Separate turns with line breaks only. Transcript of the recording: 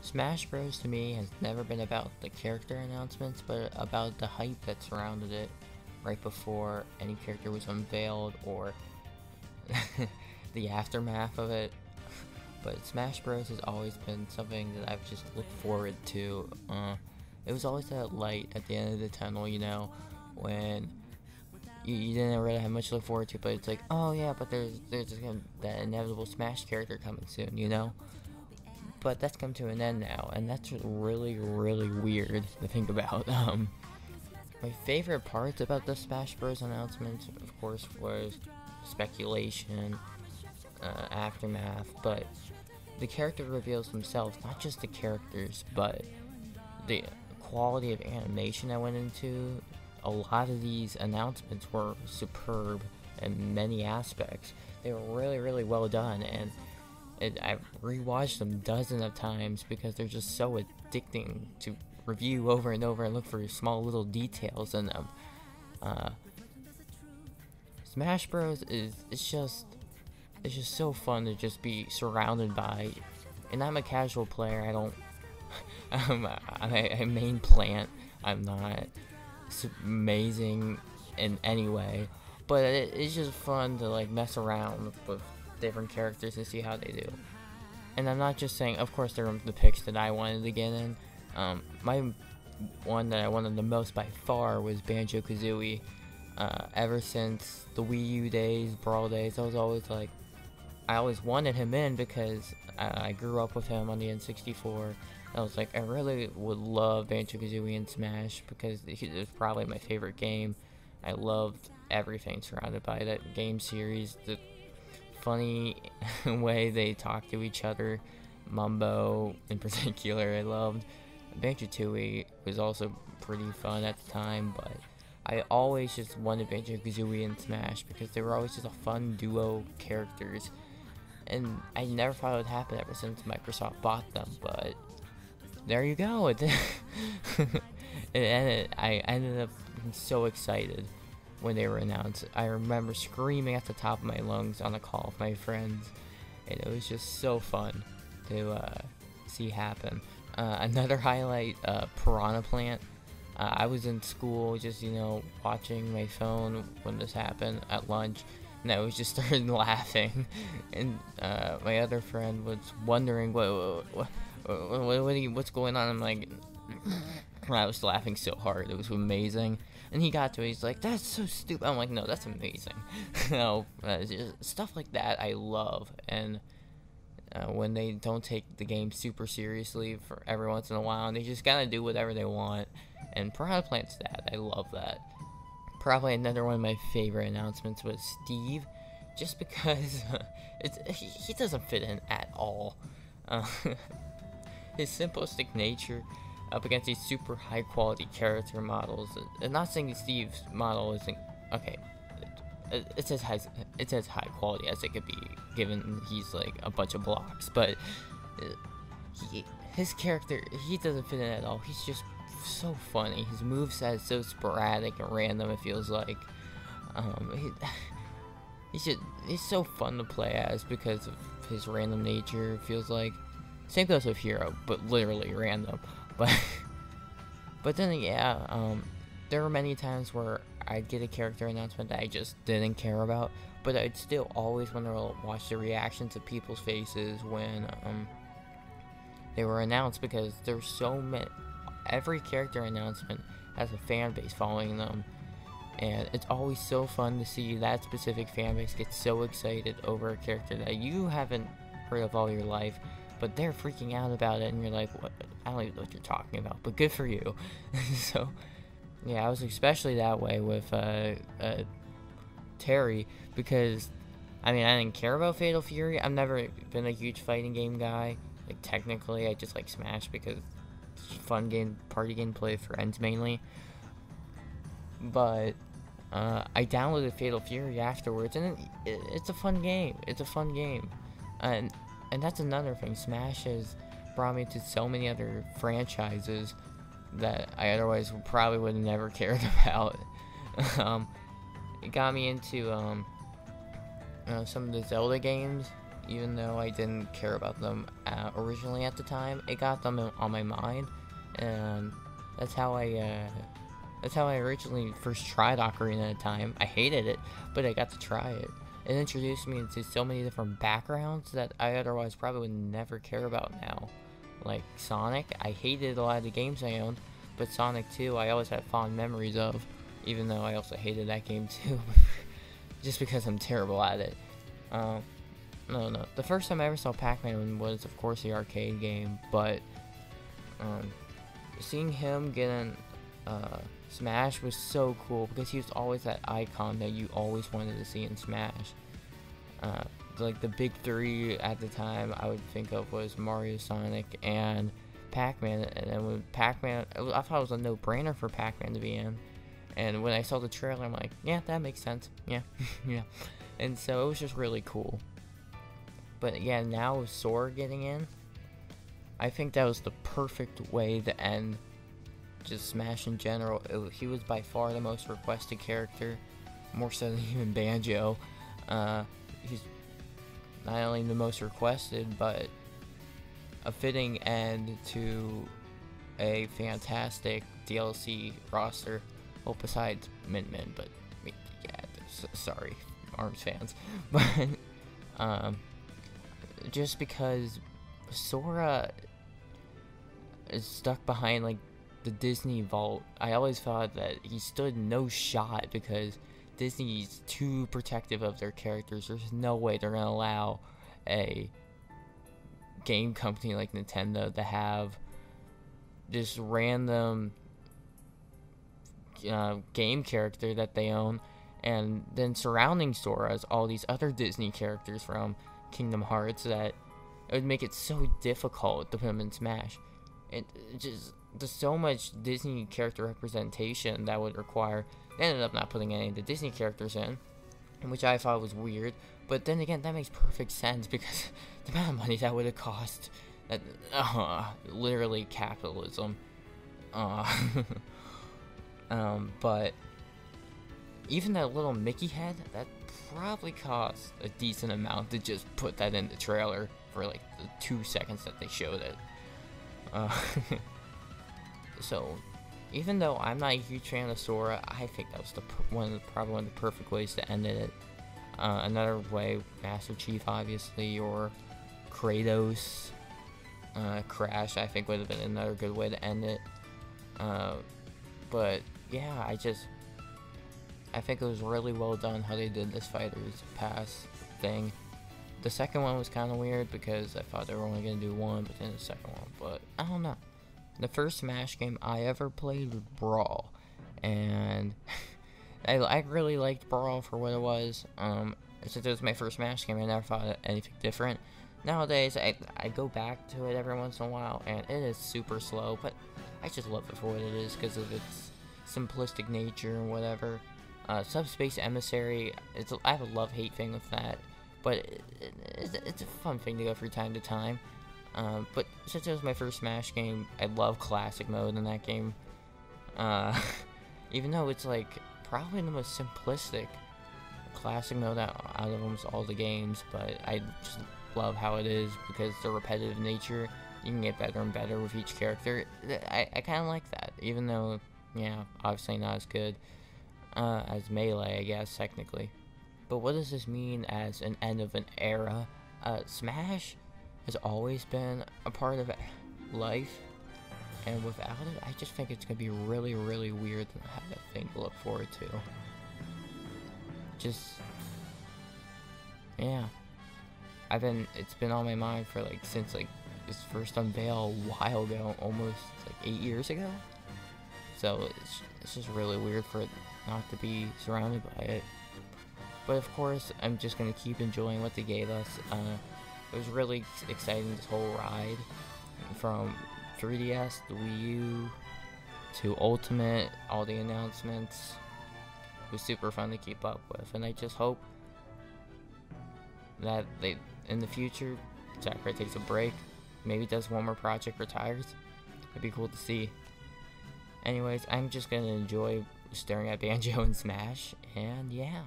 Smash Bros. To me has never been about the character announcements, but about the hype that surrounded it right before any character was unveiled or the aftermath of it. But Smash Bros. Has always been something that I've just looked forward to. It was always that light at the end of the tunnel, when you didn't really have much to look forward to, but it's like, oh yeah, but there's that inevitable Smash character coming soon. But that's come to an end now, and that's really, really weird to think about. My favorite parts about the Smash Bros. Announcements, of course, was speculation, aftermath, but the character reveals themselves, not just the characters, but the quality of animation that went into a lot of these announcements were superb in many aspects. They were really, really well done, and I've rewatched them dozens of times because they're just so addicting to review over and over and look for small little details in them. Smash Bros. It's just so fun to just be surrounded by, and I'm a casual player. I don't, I'm a main plant. I'm not amazing in any way, but it's just fun to like mess around with different characters and see how they do. And I'm not just saying, of course, there were the picks that I wanted to get in. My one that I wanted the most by far was Banjo-Kazooie. Ever since the Wii U days, Brawl days, I was always like, I always wanted him in because I grew up with him on the N64. I was like, I really would love Banjo-Kazooie in Smash because it was probably my favorite game. I loved everything surrounded by that game series. The funny way they talk to each other, Mumbo in particular, I loved. Banjo-Tooie was also pretty fun at the time, but I always just wanted Banjo-Kazooie in Smash because they were always just a fun duo characters. And I never thought it would happen ever since Microsoft bought them, but there you go. I ended up so excited when they were announced. I remember screaming at the top of my lungs on a call with my friends, and it was just so fun to see happen. Another highlight, Piranha Plant. I was in school just, watching my phone when this happened at lunch, and I was just started laughing, and my other friend was wondering what's going on. I'm like, I was laughing so hard, it was amazing. And he got to it, he's like, that's so stupid. I'm like, no, that's amazing. Stuff like that I love, and when they don't take the game super seriously for every once in a while, and they just kind of do whatever they want. And Piranha Plant's that. I love that. Probably another one of my favorite announcements was Steve, just because he doesn't fit in at all. His simplistic nature up against these super high quality character models. I'm not saying Steve's model isn't okay. It's as high quality as it could be, given he's like a bunch of blocks. But his character, he doesn't fit in at all. He's just so funny. His moveset is so sporadic and random, it feels like. He's so fun to play as because of his random nature, it feels like. Same goes with Hero, but literally random. But then there were many times where I'd get a character announcement that I just didn't care about, but I'd still always want to watch the reactions of people's faces when they were announced, because there's so many. Every character announcement has a fan base following them, and it's always so fun to see that specific fan base get so excited over a character that you haven't heard of all your life, but they're freaking out about it, and you're like, what? I don't even know what you're talking about, but good for you. So yeah, I was especially that way with Terry, because I didn't care about Fatal Fury. I've never been a huge fighting game guy. Like, technically, I just like Smash because fun game, party game, play with friends mainly. But I downloaded Fatal Fury afterwards, and it's a fun game. It's a fun game, and that's another thing. Smash has brought me to so many other franchises that I otherwise probably would have never cared about. It got me into some of the Zelda games. even though I didn't care about them originally at the time, it got them on my mind, and that's how I originally first tried Ocarina of Time. I hated it, but I got to try it. It introduced me into so many different backgrounds that I otherwise probably would never care about now. Like Sonic, I hated a lot of the games I owned, but Sonic 2 I always had fond memories of, even though I also hated that game too, just because I'm terrible at it. No. The first time I ever saw Pac-Man was, of course, the arcade game, but seeing him get in Smash was so cool because he was always that icon that you always wanted to see in Smash. Like the big three at the time I would think of was Mario, Sonic, and Pac-Man. And then when Pac-Man, I thought it was a no-brainer for Pac-Man to be in. And when I saw the trailer, I'm like, yeah, that makes sense. Yeah, yeah. And so it was just really cool. But yeah, now with Sora getting in, I think that was the perfect way to end just Smash in general. He was by far the most requested character, more so than even Banjo. He's not only the most requested, but a fitting end to a fantastic DLC roster. Well, besides Min Min, but yeah, sorry, ARMS fans. But just because Sora is stuck behind like the Disney vault, I always thought that he stood no shot because Disney's too protective of their characters. There's no way they're gonna allow a game company like Nintendo to have this random game character that they own, and then surrounding Sora as all these other Disney characters from Kingdom Hearts, that it would make it so difficult to put them in Smash. It just, there's so much Disney character representation that would require. They ended up not putting any of the Disney characters in, which I thought was weird. But then again, that makes perfect sense because the amount of money that would have cost. That literally capitalism. But even that little Mickey head, that probably cost a decent amount to just put that in the trailer for like the 2 seconds that they showed it. So, even though I'm not a huge fan of Sora, I think that was probably one of the perfect ways to end it. Another way, Master Chief, obviously, or Kratos, Crash, I think would have been another good way to end it. But yeah, I think it was really well done how they did this Fighters Pass thing. The second one was kind of weird because I thought they were only going to do one, but then the second one, but I don't know. The first Smash game I ever played was Brawl, and I really liked Brawl for what it was. Since it was my first Smash game, I never thought anything different. Nowadays, I go back to it every once in a while, and it is super slow, but I just love it for what it is because of its simplistic nature and whatever. Subspace Emissary, I have a love-hate thing with that, but it's a fun thing to go through time to time. But since it was my first Smash game, I love Classic Mode in that game. Even though it's like probably the most simplistic Classic Mode out of almost all the games, but I just love how it is because the repetitive nature. You can get better and better with each character. I kind of like that, even though, yeah, obviously not as good as Melee, I guess, technically. But what does this mean as an end of an era? Smash has always been a part of life, and without it, I just think it's going to be really, really weird to have that thing to look forward to. Just, yeah. It's been on my mind for, like, since, like, its first unveil a while ago, almost, like, 8 years ago. So, it's just really weird for it not to be surrounded by it. But, of course, I'm just going to keep enjoying what they gave us. It was really exciting, this whole ride, from 3DS to Wii U to Ultimate, all the announcements. It was super fun to keep up with, and I just hope that in the future, Sakurai takes a break, maybe does one more project, retires. It'd be cool to see. Anyways, I'm just gonna enjoy staring at Banjo and Smash, and yeah.